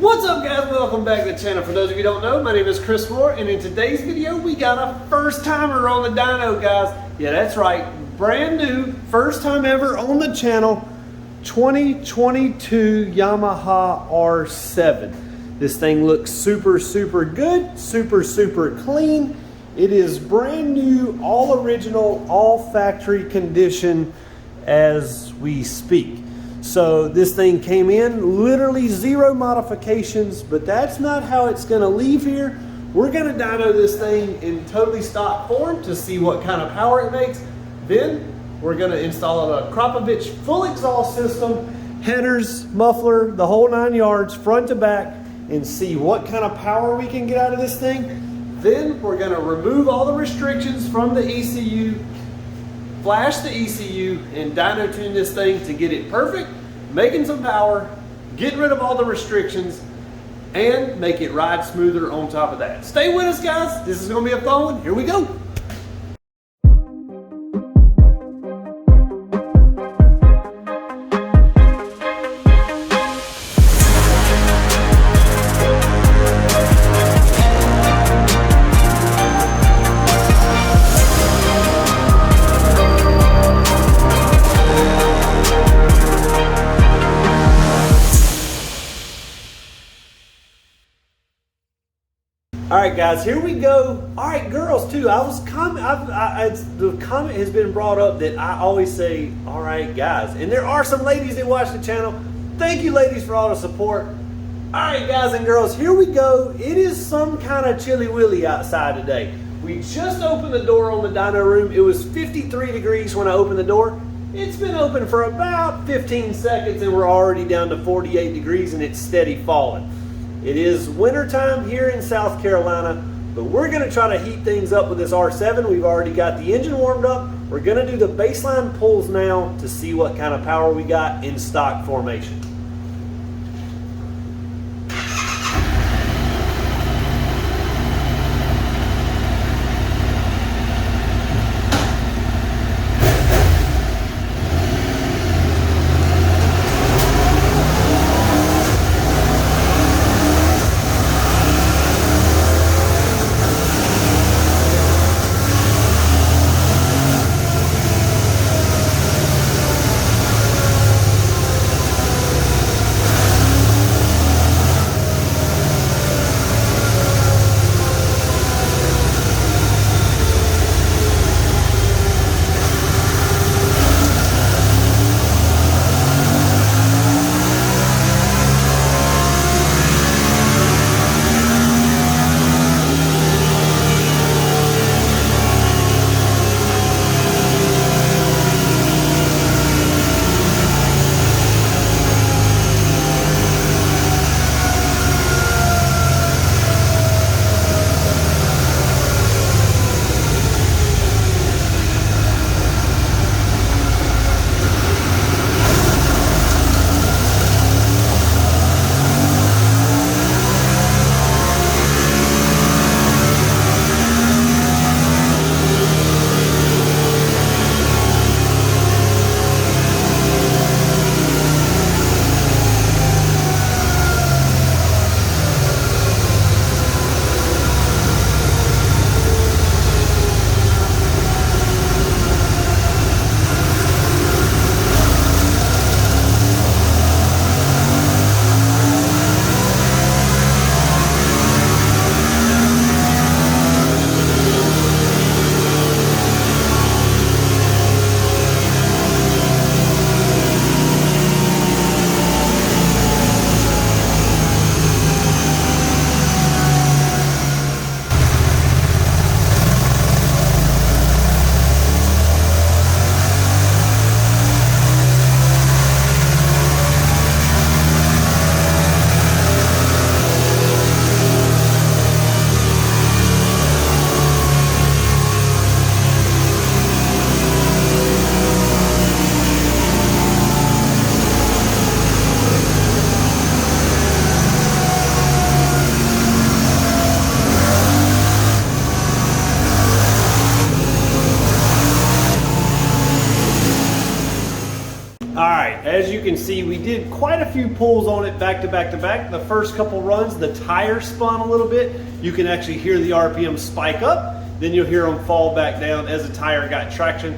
What's up guys, welcome back to the channel. For those of you who don't know, my name is Chris Moore, and in today's video we got a first timer on the dyno, guys. Yeah, that's right, brand new, first time ever on the channel, 2022 Yamaha R7. This thing looks super good, super clean. It is brand new, all original, all factory condition as we speak. So this thing came in, literally zero modifications, but that's not how it's gonna leave here. We're gonna dyno this thing in totally stock form to see what kind of power it makes. Then we're gonna install a Akropovic full exhaust system, headers, muffler, the whole 9 yards, front to back, and see what kind of power we can get out of this thing. Then we're gonna remove all the restrictions from the ECU, flash the ECU, and dyno tune this thing to get it perfect, making some power, getting rid of all the restrictions, and make it ride smoother on top of that. Stay with us guys, this is gonna be a fun one. Here we go. All right, guys, here we go. All right, girls too. The comment has been brought up that I always say, all right, guys. And there are some ladies that watch the channel. Thank you, ladies, for all the support. All right, guys and girls, here we go. It is some kind of chilly willy outside today. We just opened the door on the dyno room. It was 53 degrees when I opened the door. It's been open for about 15 seconds and we're already down to 48 degrees and it's steady falling. It is wintertime here in South Carolina, but we're gonna try to heat things up with this R7. We've already got the engine warmed up. We're gonna do the baseline pulls now to see what kind of power we got in stock formation. see, we did quite a few pulls on it back to back to back. The first couple runs, the tire spun a little bit. You can actually hear the RPM spike up. Then you'll hear them fall back down as the tire got traction.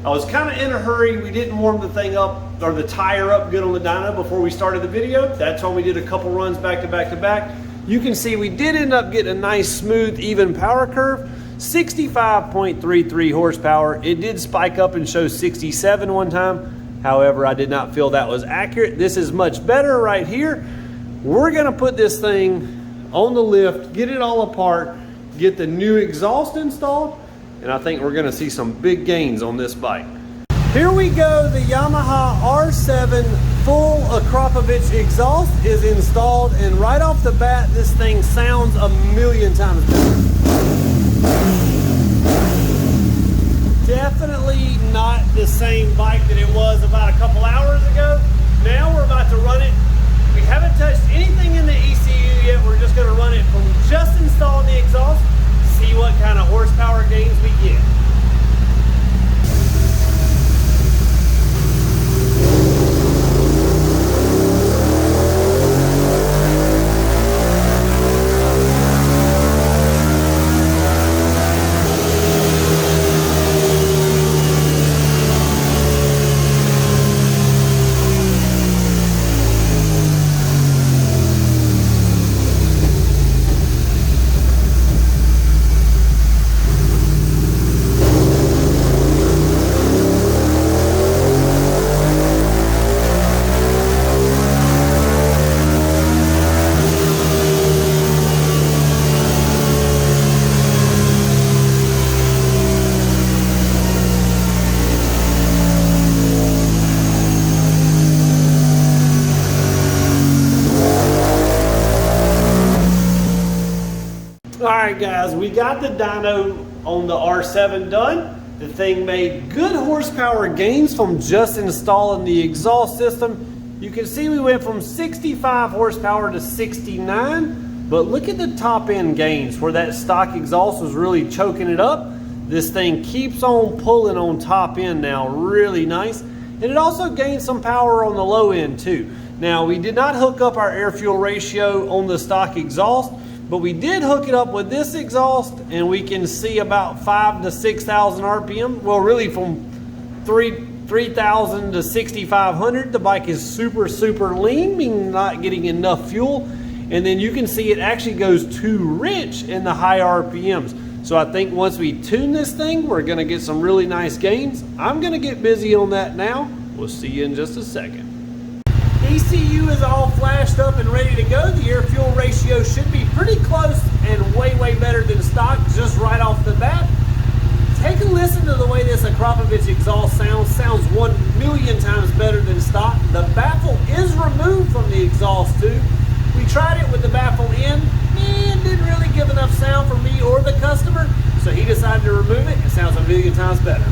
I was kind of in a hurry. We didn't warm the thing up, or the tire up good on the dyno before we started the video. That's when we did a couple runs back to back to back. You can see we did end up getting a nice smooth even power curve. 65.33 horsepower. It did spike up and show 67 one time. However, I did not feel that was accurate. This is much better right here. We're gonna put this thing on the lift, get it all apart, get the new exhaust installed, and I think we're gonna see some big gains on this bike. Here we go, the Yamaha R7 full Akropovic exhaust is installed, and right off the bat, this thing sounds a million times better. Definitely not the same bike that it was about a couple hours ago. Now we're about to run it. We haven't touched anything in the ECU yet. We're just gonna run it from just installing the exhaust, see what kind of horsepower gains we get. Alright guys, we got the dyno on the R7 done. The thing made good horsepower gains from just installing the exhaust system. You can see we went from 65 horsepower to 69, but look at the top end gains where that stock exhaust was really choking it up. This thing keeps on pulling on top end now, really nice. And it also gained some power on the low end too. Now we did not hook up our air fuel ratio on the stock exhaust, but we did hook it up with this exhaust, and we can see about 5,000 to 6,000 RPM. Well, really from 3,000 to 6,500. The bike is super, super lean, meaning not getting enough fuel. And then you can see it actually goes too rich in the high RPMs. So I think once we tune this thing, we're gonna get some really nice gains. I'm gonna get busy on that now. We'll see you in just a second. ECU is all flashed up and ready to go. The air fuel ratio should be pretty close and way, way better than stock just right off the bat. Take a listen to the way this Akropovic exhaust sounds. Sounds 1,000,000 times better than stock. The baffle is removed from the exhaust too. We tried it with the baffle in, and didn't really give enough sound for me or the customer, so he decided to remove it. It sounds 1,000,000 times better.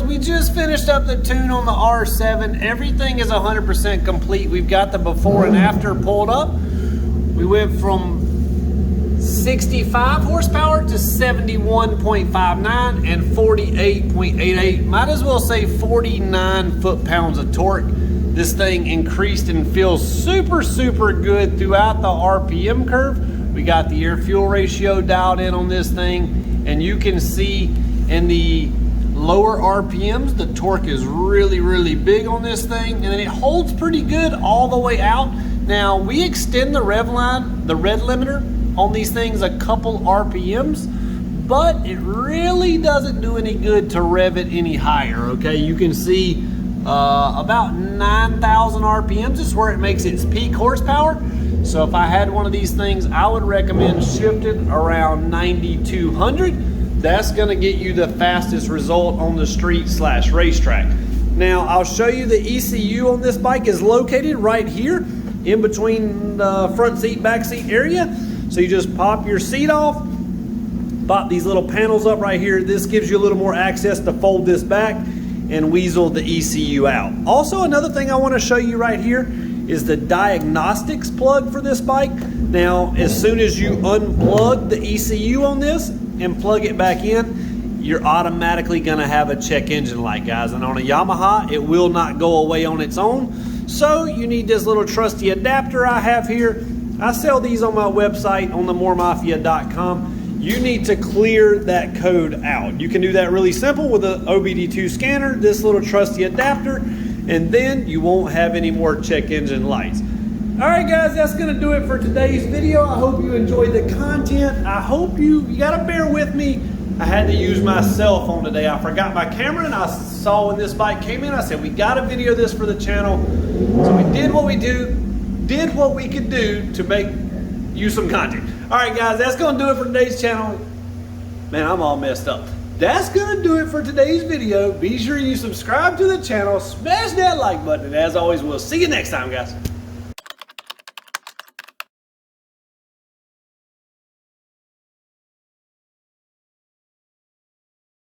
We just finished up the tune on the R7. Everything is 100% complete. We've got the before and after pulled up. We went from 65 horsepower to 71.59 and 48.88. Might as well say 49 foot-pounds of torque. This thing increased and feels super, super good throughout the RPM curve. We got the air fuel ratio dialed in on this thing, and you can see in the lower RPMs, the torque is really, really big on this thing, and then it holds pretty good all the way out. Now, we extend the rev line, the red limiter on these things a couple RPMs, but it really doesn't do any good to rev it any higher, okay? You can see about 9,000 RPMs is where it makes its peak horsepower. So if I had one of these things, I would recommend shifting around 9,200. That's gonna get you the fastest result on the street / racetrack. Now, I'll show you the ECU on this bike is located right here in between the front seat, back seat area. So you just pop your seat off, pop these little panels up right here. This gives you a little more access to fold this back and weasel the ECU out. Also, another thing I want to show you right here is the diagnostics plug for this bike. Now, as soon as you unplug the ECU on this and plug it back in, you're automatically gonna have a check engine light, guys. And on a Yamaha, it will not go away on its own. So you need this little trusty adapter I have here. I sell these on my website on the mooremafia.com. You need to clear that code out. You can do that really simple with an OBD2 scanner, this little trusty adapter, and then you won't have any more check engine lights. All right, guys, that's gonna do it for today's video. I hope you enjoyed the content. I hope you gotta bear with me. I had to use my cell phone today. I forgot my camera, and I saw when this bike came in, I said, we gotta video this for the channel. So we did what we could do to make you some content. All right, guys, that's gonna do it for today's channel. Man, I'm all messed up. That's gonna do it for today's video. Be sure you subscribe to the channel, smash that like button, and as always, we'll see you next time, guys.